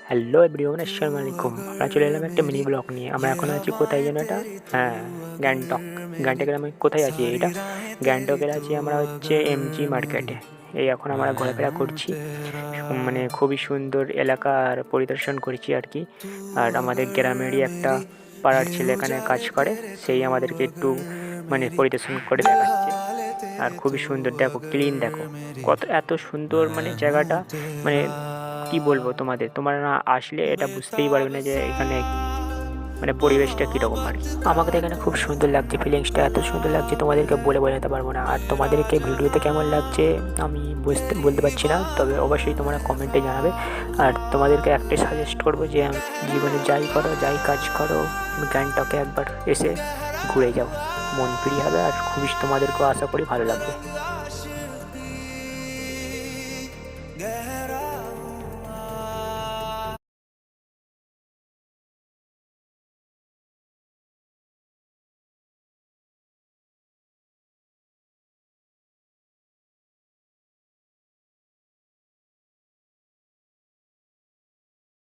Hello everyone, আসসালামু আলাইকুম। আমরা চলে এলাম একটা মিনি ব্লগ নিয়ে। আমরা এখন আছি কোথায় যেন এটা? হ্যাঁ, গ্যাংটক। গ্যাংটকের আমি কোথায় আছি এটা? গ্যাংটকের আছি আমরা হচ্ছে এমজি মার্কেটে। এই এখন আমরা ঘোরাফেরা করছি। মানে খুবই সুন্দর এলাকা আর পরিদর্শন করছি আর কি। আর আমাদের গ্রামেরই একটা পাড়ার ছেলে এখানে কাজ করে, সেই আমাদেরকে একটু মানে পরিদর্শন করে দেখাচ্ছে। আর খুবই সুন্দর, দেখো ক্লিন, দেখো কত এত সুন্দর মানে জায়গাটা। মানে কি বলবো তোমাদের, তোমরা না আসলে এটা বুঝতেই পারবে না যে এখানে মানে পরিবেশটা কীরকম আর কি। আমাকে তো এখানে খুব সুন্দর লাগছে, ফিলিংসটা এত সুন্দর লাগছে তোমাদেরকে বলে বোঝাতে পারবো না। আর তোমাদেরকে ভিডিওতে কেমন লাগছে আমি বলতে পারছি না, তবে অবশ্যই তোমরা কমেন্টে জানাবে। আর তোমাদেরকে একটাই সাজেস্ট করবো যে জীবনে যাই করো, যাই কাজ করো, গ্যাংটকে একবার এসে ঘুরে যাও, মন ফ্রি হবে আর খুবই তোমাদেরকেও আশা করি ভালো লাগবে।